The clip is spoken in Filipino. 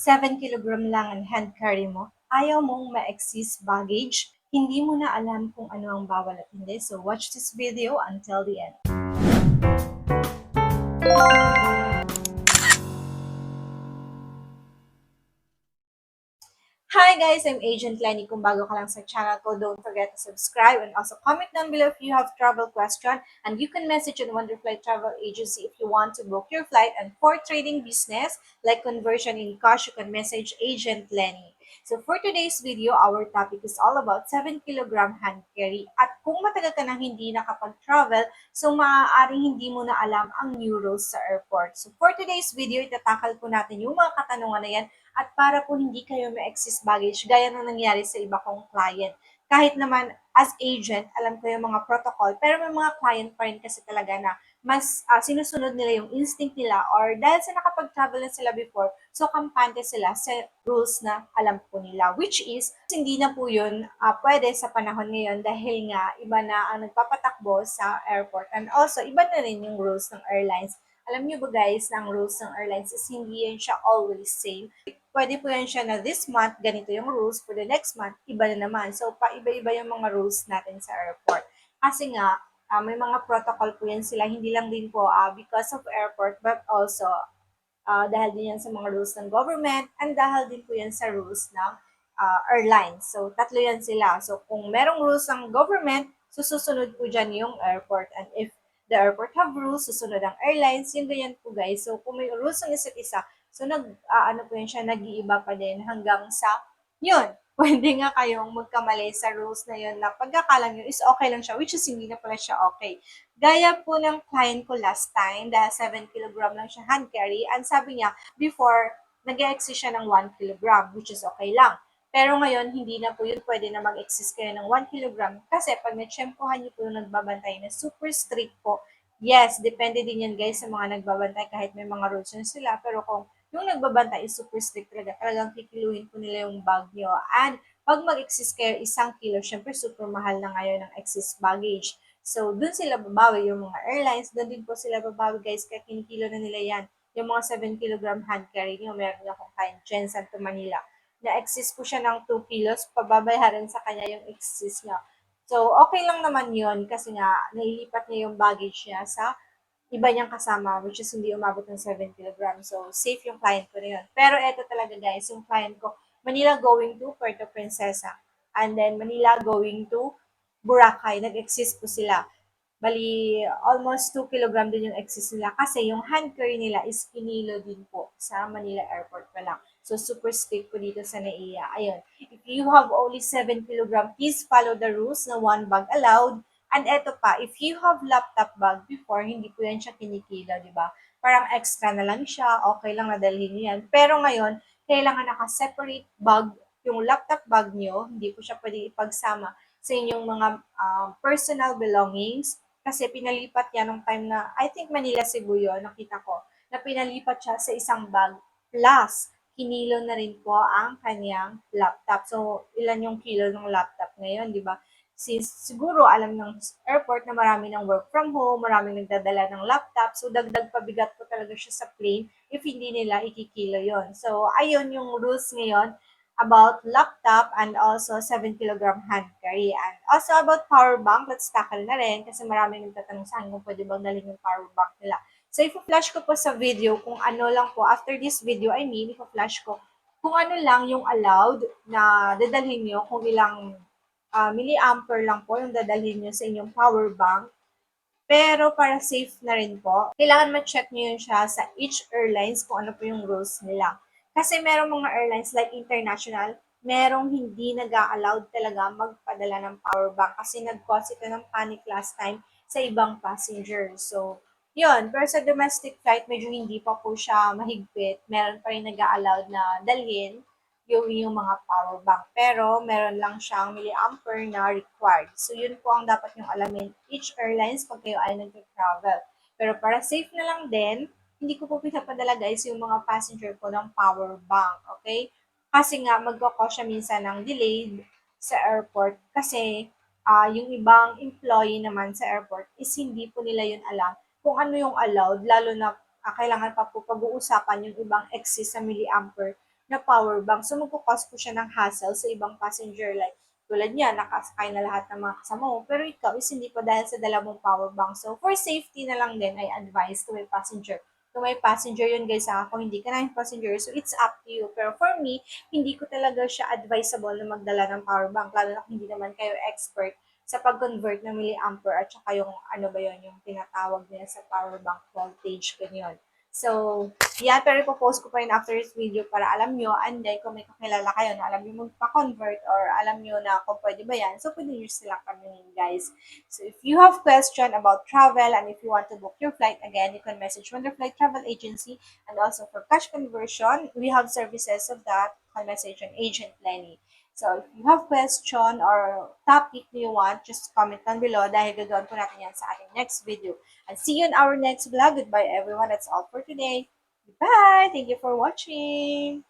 7 kilogram lang ang hand carry mo, ayaw mong ma-excess baggage, hindi mo na alam kung ano ang bawal at hindi. So watch this video until the end. Hi guys, I'm Agent Lenny. Kung bago ka lang sa channel ko, don't forget to subscribe and also comment down below if you have travel question, and you can message on Wonderflight Travel Agency if you want to book your flight. And for trading business like conversion in cash, you can message Agent Lenny. So for today's video, our topic is all about 7 kilogram hand carry. At kung matagal ka nang hindi nakapag-travel, so maaaring hindi mo na alam ang new rules sa airport. So for today's video, itatakal po natin yung mga katanungan na yan at para po hindi kayo ma-excess baggage gaya ng nangyari sa iba kong client. Kahit naman as agent, alam ko yung mga protocol, pero may mga client pa rin kasi talaga na mas sinusunod nila yung instinct nila or dahil sa nakapag-travel na sila before, so kampante sila sa rules na alam po nila. Which is, hindi na po yun pwede sa panahon ngayon dahil nga iba na ang nagpapatakbo sa airport and also iba na rin yung rules ng airlines. Alam niyo ba guys, na ang rules ng airlines is hindi yan siya always same. Pwede po yan siya na this month, ganito yung rules. For the next month, iba na naman. So, paiba-iba yung mga rules natin sa airport. Kasi nga, may mga protocol po yan sila. Hindi lang din po because of airport, but also dahil din yan sa mga rules ng government and dahil din po yan sa rules ng airlines. So, tatlo yan sila. So, kung merong rules ng government, susunod po dyan yung airport. And if the airport have rules, susunod ang airlines, yung ganyan po guys. So, kung may rules ng isa't isa, so ano po yun siya, nag-iiba pa din hanggang sa, yun, pwede nga kayong magkamali sa rules na yun na pagkakala nyo is okay lang siya, which is hindi na pala siya okay. Gaya po ng client ko last time, dahil 7 kilogram lang siya hand carry, and sabi niya, before, nag-exist siya ng 1 kilogram, which is okay lang. Pero ngayon, hindi na po yun pwede na mag-exist kayo ng 1 kilogram kasi pag natsyempohan niyo po yung nagbabantay na super strict po, yes, depende din yan guys sa mga nagbabantay kahit may mga rules yun sila. Pero kung yung nagbabantay is super strict talaga, talagang kikiluhin po nila yung bag nyo. And pag mag-exist kayo 1 kilo, syempre super mahal na ngayon ng excess baggage. So, dun sila babawi yung mga airlines, dun din po sila babawi guys, kaya kinikilo na nila yan. Yung mga 7 kilogram hand carry nyo, meron akong client dyan, Santo Manila. Na-exist po siya ng 2 kilos, pababayaran sa kanya yung excess niya. So, okay lang naman yun kasi nga, nailipat niya yung baggage niya sa iba niyang kasama, which is hindi umabot ng 7 kilograms. So, safe yung client ko na yun. Pero eto talaga guys, yung client ko, Manila going to Puerto Princesa. And then, Manila going to Boracay. Nag-exist po sila. Bali, almost 2 kilogram din yung excess nila kasi yung hand carry nila is kinilo din po sa Manila Airport pa lang. So, super strict po dito sa NAIA. Ayun. If you have only 7 kilogram, please follow the rules na one bag allowed. And eto pa, if you have laptop bag before, hindi po yan siya kinikilo, di ba? Parang extra na lang siya, okay lang nadalhin niyo yan. Pero ngayon, kailangan naka-separate bag yung laptop bag niyo, hindi po siya pwede ipagsama sa inyong mga personal belongings kasi pinalipat niya nung time na, I think Manila, Cebu yun, nakita ko, na pinalipat siya sa isang bag. Plus, kinilo na rin po ang kanyang laptop. So, ilan yung kilo ng laptop ngayon, di ba? Since siguro alam ng airport na marami ng work from home, maraming nagdadala ng laptop, so dagdag pabigat po talaga siya sa plane if hindi nila ikikilo yon. So, ayun yung rules ngayon about laptop and also 7 kilogram hand carry. And also about power bank, let's tackle na rin kasi marami nagtatanong sa akin kung pwede bang dalhin yung power bank nila. So, ipo-flash ko po sa video kung ano lang po, after this video, ipo-flash ko kung ano lang yung allowed na dadalhin nyo, kung ilang milliampere lang po yung dadalhin nyo sa inyong power bank. Pero para safe na rin po, kailangan ma-check nyo yun siya sa each airlines kung ano po yung rules nila. Kasi merong mga airlines like international, merong hindi nag-allowed talaga magpadala ng power bank kasi nag-cause ito ng panic last time sa ibang passengers. So, yun. Pero sa domestic flight, medyo hindi pa po siya mahigpit. Meron pa rin nag-allowed na dalhin yung mga power bank. Pero meron lang siyang milliampere na required. So yun po ang dapat yung alamin each airlines pag kayo ay nag-travel. Pero para safe na lang din, hindi ko po pinapadala guys yung mga passenger ko ng power bank. Okay? Kasi nga magkakos siya minsan ng delayed sa airport kasi yung ibang employee naman sa airport is hindi po nila yun alam kung ano yung allowed, lalo na kailangan pa po pag-uusapan yung ibang excess sa milliampere na power bank. So, magkukause po siya ng hassle sa ibang passenger. Like, tulad niya, nakasakay na lahat ng mga kasama mo, pero ikaw is hindi pa dahil sa dala mong power bank. So, for safety na lang din, I advise to my passenger. Kung may passenger yun guys, ako hindi ka na yung passenger, so it's up to you. Pero for me, hindi ko talaga siya advisable na magdala ng power bank, lalo na kung hindi naman kayo expert sa pag-convert ng milliampere at saka yung ano ba yun, yung tinatawag nila sa power bank voltage, ganyan. So, yan, pero ipopost ko pa rin after this video para alam nyo, and then kung may kakilala kayo na alam nyo magpa-convert or alam nyo na kung pwede ba yan, so pwede nyo silang kamingin, guys. So, if you have question about travel and if you want to book your flight, again, you can message Wonderflight Travel Agency, and also for cash conversion, we have services of that, you can message an agent Lenny. So, if you have question or topic you want, just comment down below dahil gagawin po natin yan sa ating next video. And see you in our next vlog. Goodbye, everyone. That's all for today. Goodbye. Thank you for watching.